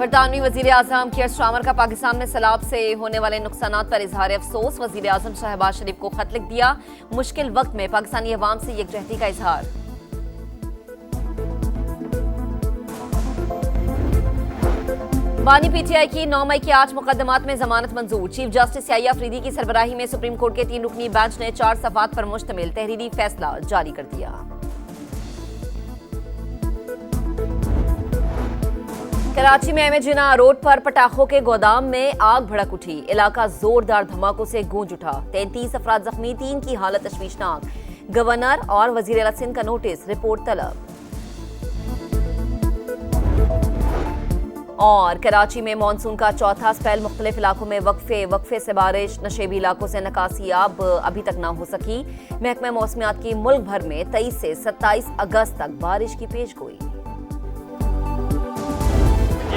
बरतानवी वजीर आजम कियर स्टारमर का पाकिस्तान में सैलाब से होने वाले नुकसानात पर इजहार अफसोस। वजीर आजम शहबाज शरीफ को खत लिख दिया। मुश्किल वक्त में पाकिस्तानी अवाम से यकजहती का इजहार। बानी पीटीआई की 9 मई के 8 मुकदमात में जमानत मंजूर। चीफ जस्टिस याहिया अफरीदी की सरबराही में सुप्रीम कोर्ट के 3 रुकनी बेंच ने 4 सफात पर मुश्तमिल तहरीरी फैसला जारी कर दिया। कराची में एम जिना रोड पर पटाखों के गोदाम में आग भड़क उठी। इलाका जोरदार धमाकों से गूंज उठा। 33 अफराद जख्मी, 3 की हालत तशवीशनाक। गवर्नर और वजीर आला सिंध का नोटिस, रिपोर्ट तलब। और कराची में मानसून का चौथा स्पेल, मुख्तलिफ इलाकों में वक्फे से बारिश। नशेबी इलाकों से निकासी अब अभी तक ना हो सकी। महकमा मौसमियात की मुल्क भर में 23 से 27 अगस्त तक बारिश की पेशगोई।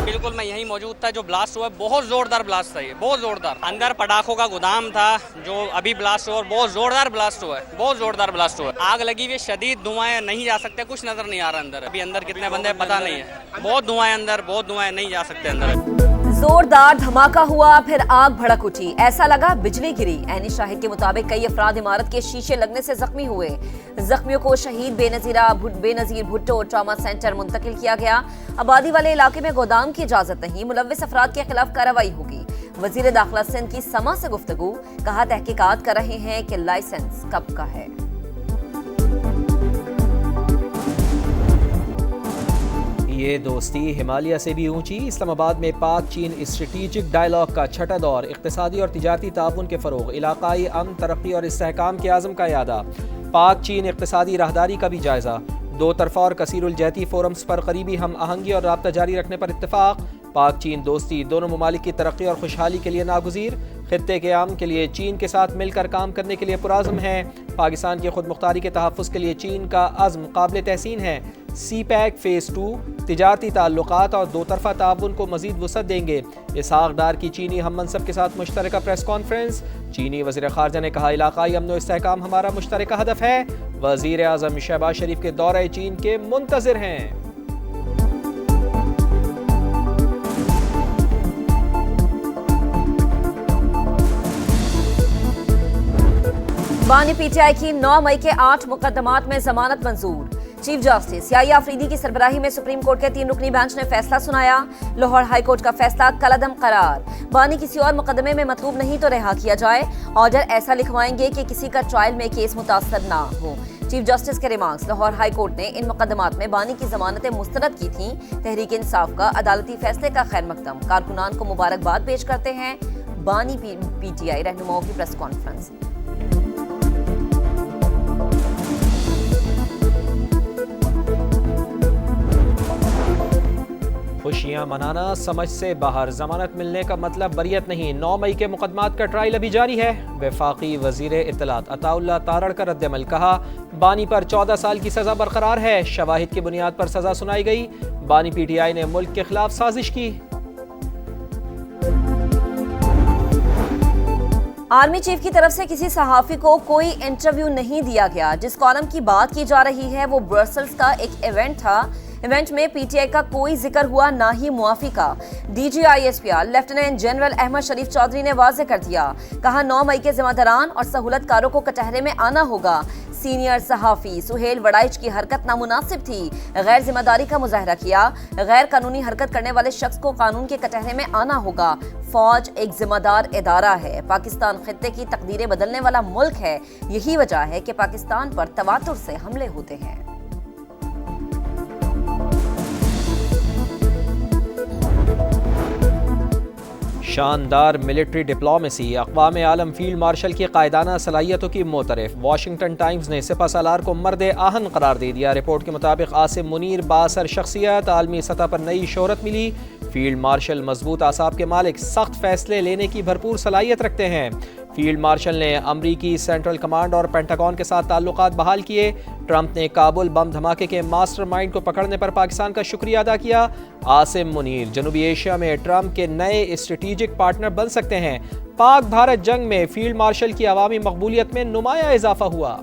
बिल्कुल मैं यहीं मौजूद था। जो ब्लास्ट हुआ बहुत जोरदार ब्लास्ट था, ये बहुत जोरदार। अंदर पटाखों का गोदाम था जो अभी ब्लास्ट हुआ और बहुत जोरदार ब्लास्ट हुआ है, बहुत जोरदार ब्लास्ट हुआ है। आग लगी हुई, शदीद धुआं, नहीं जा सकते, कुछ नजर नहीं आ रहा अंदर। अभी अंदर कितने बंदे पता नहीं है। बहुत धुआं अंदर, बहुत धुआं, नहीं जा सकते अंदर। जोरदार धमाका हुआ, फिर आग भड़क उठी, ऐसा लगा बिजली गिरी। ऐनी शाहिद के मुताबिक कई अफराद इमारत के शीशे लगने से जख्मी हुए। जख्मियों को शहीद बेनजीर भुट्टो ट्रामा सेंटर मुंतकिल किया गया। आबादी वाले इलाके में गोदाम की इजाजत नहीं, मुलव्विस अफराद के खिलाफ कार्रवाई होगी। वजीर दाखिला सिंध की समा से गुफ्तगू, कहा तहकीकात कर रहे हैं कि लाइसेंस कब का है। ये दोस्ती हिमालय से भी ऊंची। इस्लामाबाद में पाक चीन स्ट्रेटेजिक डायलॉग का छठा दौर, इक़्तिसादी और तिजारती ताउन के फ़रोग़, इलाकाई अमन, तरक्की और इस्तेहकाम के आज़म का यादा। पाक चीन इक़्तिसादी राहदारी का भी जायज़ा। दो तरफ़ा और कसीरुल-जहती फोरम्स पर करीबी हम आहंगी और राब्ता जारी रखने पर इत्तफ़ाक़। पाक चीन दोस्ती दोनों ममालिक की तरक्की और खुशहाली के लिए नागुज़ीर। खित्ते के आम के लिए चीन के साथ मिलकर काम करने के लिए पुराज़्म है। पाकिस्तान की खुद मुख्तारी के तहफ़्फ़ुज़ के लिए चीन का अज़्म काबिल तहसीन है। CPEC फ़ेज़ 2 तिजारती ताल्लुकात और दो तरफ़ा ताउन को मज़ीद वुसअत देंगे। इसहाक़ डार की चीनी हम मनसब के साथ मुश्तरका प्रेस कॉन्फ्रेंस। चीनी वज़ीर ख़ारजा ने कहा इलाक़ाई अमन व इस्तेहकाम हमारा मुश्तरका हदफ है। वज़ीर आज़म शहबाज शरीफ के दौरे चीन के मुंतज़िर हैं। बानी पीटीआई की 9 मई के 8 मुकदमात में जमानत मंजूर। चीफ जस्टिस याहिया अफरीदी की सरबराही में सुप्रीम कोर्ट के 3 रुकनी बेंच ने फैसला सुनाया। लाहौर हाई कोर्ट का फैसला कलअदम करार। बानी किसी और मुकदमे में मतलूब नहीं तो रिहा किया जाए। ऑर्डर ऐसा लिखवाएंगे कि किसी का ट्रायल में केस मुतासर ना हो। चीफ जस्टिस के रिमार्क्स। लाहौर हाई कोर्ट ने इन मुकदमात में बानी की जमानतें मुस्तरद की थीं। तहरीक इंसाफ का अदालती फैसले का खैर मकदम। कारकुनान को मुबारकबाद पेश करते हैं। बानी पीटीआई रहनुमाओं की प्रेस कॉन्फ्रेंस। खुशियां मनाना समझ से बाहर, जमानत मिलने का मतलब बरियत नहीं। 9 मई के मुकदमात का ट्रायल अभी जारी है। वफाकी वजीर इत्तलात अताउल्लाह तारड़ का रद्दअमल, कहा बानी पर 14 साल की सजा बरकरार है। शवाहिद की बुनियाद पर सजा सुनाई गई। बानी पीटीआई ने मुल्क के खिलाफ साजिश की। आर्मी चीफ की तरफ से किसी सहाफी को कोई इंटरव्यू नहीं दिया गया। जिस कॉलम की बात की जा रही है वो ब्रसेल्स का एक इवेंट था। इवेंट में पीटीआई का कोई जिक्र हुआ, ना ही मुआफी का। DGISPR लेफ्टिनेंट जनरल अहमद शरीफ चौधरी ने वाज़ेह कर दिया। कहा 9 मई के जिम्मेदारान और सहूलतकारों को कटहरे में आना होगा। सीनियर सहाफी सुहेल वड़ाइच की हरकत नामुनासिब थी, गैर जिम्मेदारी का मुजाहरा किया। गैर कानूनी हरकत करने वाले शख्स को कानून के कटहरे में आना होगा। फौज एक जिम्मेदार इदारा है। पाकिस्तान खित्ते की तकदीरें बदलने वाला मुल्क है। यही वजह है कि पाकिस्तान पर तवातुर से हमले होते हैं। शानदार मिलिट्री डिप्लोमेसी, अक़वाम आलम फील्ड मार्शल की कायदाना सलाहियतों की मोतरफ। वाशिंगटन टाइम्स ने सिपह सालार को मर्द आहन करार दे दिया। रिपोर्ट के मुताबिक आसिम मुनीर बासर शख्सियत, आलमी सतह पर नई शोहरत मिली। फील्ड मार्शल मजबूत आसाब के मालिक, सख्त फैसले लेने की भरपूर सलाहियत रखते हैं। फील्ड मार्शल ने अमरीकी सेंट्रल कमांड और पेंटागन के साथ ताल्लुकात बहाल किए। ट्रंप ने काबुल बम धमाके के मास्टरमाइंड को पकड़ने पर पाकिस्तान का शुक्रिया अदा किया। आसिम मुनीर जनूबी एशिया में ट्रंप के नए स्ट्रेटेजिक पार्टनर बन सकते हैं। पाक भारत जंग में फील्ड मार्शल की अवामी मकबूलियत में नुमाया इजाफा हुआ।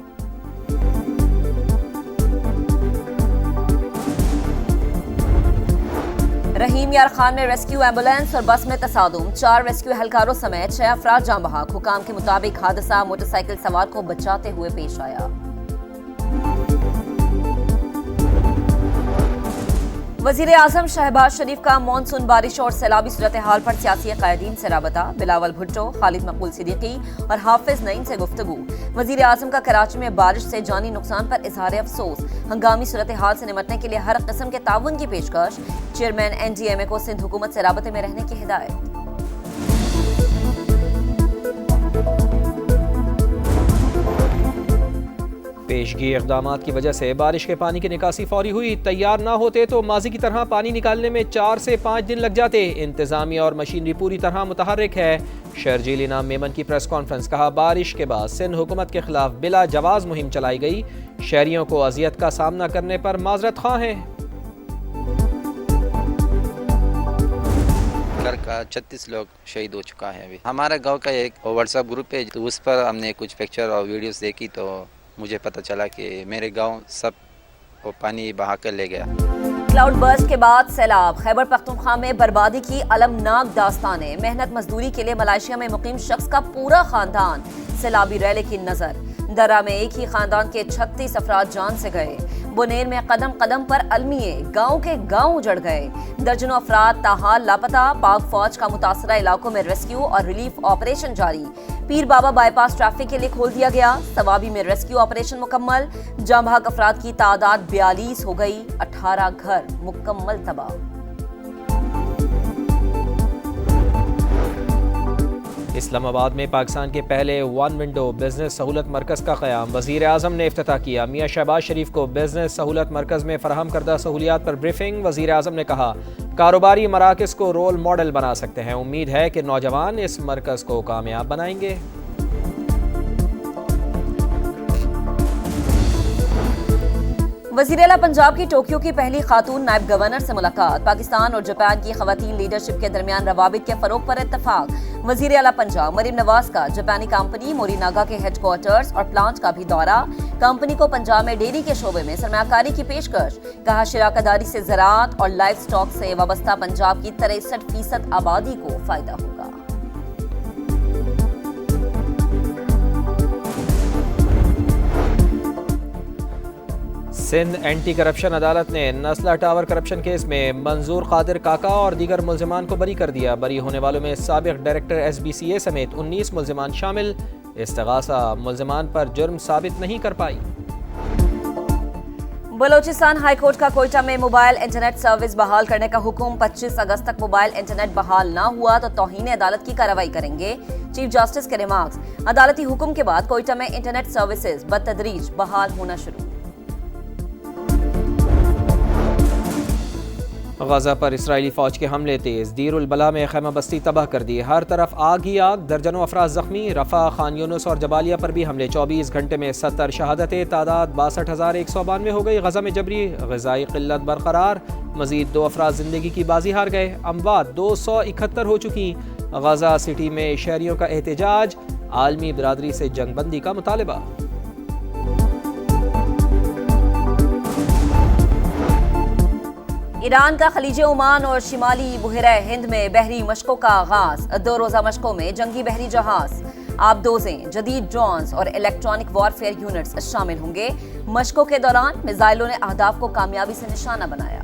रहीम यार खान में रेस्क्यू एम्बुलेंस और बस में तसादुम, 4 रेस्क्यू एहलकारों समेत 6 अफराद जान बहक। हुकाम के मुताबिक हादसा मोटरसाइकिल सवार को बचाते हुए पेश आया। वजीर आजम शहबाज शरीफ का मॉनसून बारिश और सैलाबी सूरत हाल पर सियासी कायदीन से राबता। बिलावल भुट्टो, खालिद मकबूल सिद्दीकी और हाफिज नईम से गुफ्तगू। वजीर आजम का कराची में बारिश से जानी नुकसान पर इजहार अफसोस। हंगामी सूरत हाल से निमटने के लिए हर किस्म के ताउन की पेशकश। चेयरमैन NDMA को सिंध हुकूमत से राबते में रहने की हिदायत। पेशगी इक़दामात की वजह से बारिश के पानी की निकासी फौरी हुई। तैयार ना होते तो माजी की तरह पानी निकालने में 4 से 5 दिन लग जाते। इंतजामिया और मशीनरी पूरी तरह मुतहर्रिक है। शरजील इनाम मेमन की प्रेस कॉन्फ्रेंस, कहा बारिश के बाद सिंध हुकूमत के खिलाफ बिला जवाज मुहिम चलाई गई। शहरियों को अजियत का सामना करने पर माजरत ख्वाह हैं। घर का 36 लोग शहीद हो चुका है। अभी हमारा गांव का एक व्हाट्सएप ग्रुप है, तो उस पर हमने कुछ पिक्चर और वीडियोस देखी तो मुझे पता चला कि मेरे गांव सब वो पानी बहा कर ले गया। क्लाउड बर्स्ट के बाद सैलाब। खैबर पख्तूनख्वा में बर्बादी की अलमनाक दास्तानें। मेहनत मजदूरी के लिए मलेशिया में मुकीम शख्स का पूरा खानदान सैलाबी रैले की नजर। दर्रा में एक ही खानदान के 36 अफराद जान से गए। बुनेर में कदम कदम पर अलमिए, गांव के गांव उजड़ गए। दर्जनों अफराद ताहाल लापता। पाक फौज का मुतासरा इलाकों में रेस्क्यू और रिलीफ ऑपरेशन जारी। पीर बाबा बाईपास ट्रैफिक के लिए खोल दिया गया। सवाबी में रेस्क्यू ऑपरेशन मुकम्मल। जाम बहक अफराद की तादाद 42 हो गई। 18 घर मुकम्मल तबाह। इस्लामाबाद में पाकिस्तान के पहले 1 विंडो बिजनेस सहूलत मरकज का क़याम। वज़ीर आज़म ने इफ्तिताह किया। मियां शहबाज शरीफ को बिजनेस सहूलत मरकज में फराहम करदा सहूलियात पर ब्रीफिंग। वज़ीर आज़म ने कहा कारोबारी मराकज़ को रोल मॉडल बना सकते हैं। उम्मीद है कि नौजवान इस मरकज़ को कामयाब बनाएंगे। वज़ीर आला पंजाब की टोक्यो की पहली खातून नायब गवर्नर से मुलाकात। पाकिस्तान और जापान की खवातीन लीडरशिप के दरमियान रवाबित के फरोग पर इत्तफाक। वज़ीर आला पंजाब मरीम नवाज का जापानी कंपनी मोरीनागा के हेडक्वार्टर्स और प्लांट का भी दौरा। कंपनी को पंजाब में डेयरी के शोबे में सरमायाकारी की पेशकश। कहा शराकतदारी से ज़राअत और लाइव स्टॉक से वाबस्ता पंजाब की 63% आबादी को फायदा होगा। सिंध एंटी करप्शन अदालत ने नस्ला टावर करप्शन केस में मंजूर कादिर काका और दीगर मुल्जिमान को बरी कर दिया। बरी होने वालों में साबिक डायरेक्टर SBCA समेत 19 मुल्जिमान शामिल। इस्तिगासा मुल्जिमान पर जुर्म साबित नहीं कर पाई। बलोचिस्तान हाई कोर्ट का कोयटा में मोबाइल इंटरनेट सर्विस बहाल करने का हुक्म। 25 अगस्त तक मोबाइल इंटरनेट बहाल ना हुआ तो तौहीन अदालत की कार्रवाई करेंगे। चीफ जस्टिस के रिमार्क्स। अदालती हुक्म के बाद कोयटा में इंटरनेट सर्विसेज बतदरीज बहाल होना शुरू। गजा पर इसराइली फौज के हमले तेज। दीर उल बला में खैमा बस्ती तबाह कर दी। हर तरफ आग ही आग। दर्जनों अफराद जख्मी। रफा, खान यूनुस और जबालिया पर भी हमले। 24 घंटे में 70 शहादतें। तादाद 62,192 हो गई। गजा में जबरी ग़िज़ाई क़िल्लत बरकरार। मजीद 2 अफराद जिंदगी की बाजी हार गए। अमवात 271 हो चुकी। गजा सिटी में शहरियों का एहतजाज। आलमी बिरादरी से जंगबंदी का मुतालबा। ईरान का खलीज ओमान और शिमाली बुहरा हिंद में बहरी मशकों का आगाज। 2 रोजा मशकों में जंगी बहरी जहाज, आबदोजें, जदीद ड्रोन्स और इलेक्ट्रॉनिक वॉरफेयर यूनिट्स शामिल होंगे। मशकों के दौरान मिसाइलों ने अहदाफ को कामयाबी से निशाना बनाया।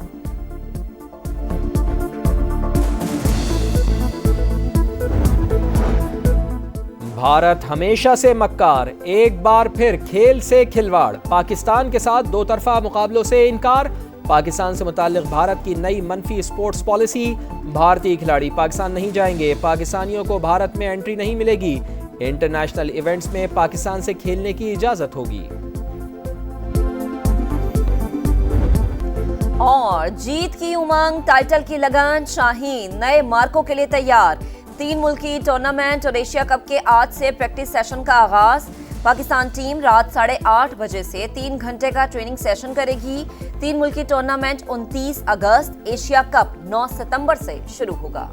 भारत हमेशा से मक्कार। एक बार फिर खेल से खिलवाड़। पाकिस्तान के साथ 2 तरफा मुकाबलों से इनकार। पाकिस्तान से मुताल्लिक भारत की नई मनफी स्पोर्ट्स पॉलिसी। भारतीय खिलाड़ी पाकिस्तान नहीं जाएंगे। पाकिस्तानियों को भारत में एंट्री नहीं मिलेगी। इंटरनेशनल इवेंट्स में पाकिस्तान से खेलने की इजाजत होगी। और जीत की उमंग, टाइटल की लगन। शाहीन नए मार्कों के लिए तैयार। 3 मुल्की टूर्नामेंट और एशिया कप के आज से प्रैक्टिस सेशन का आगाज। पाकिस्तान टीम रात 8:30 बजे से 3 घंटे का ट्रेनिंग सेशन करेगी। 3 मुल्की टूर्नामेंट 29 अगस्त, एशिया कप 9 सितंबर से शुरू होगा।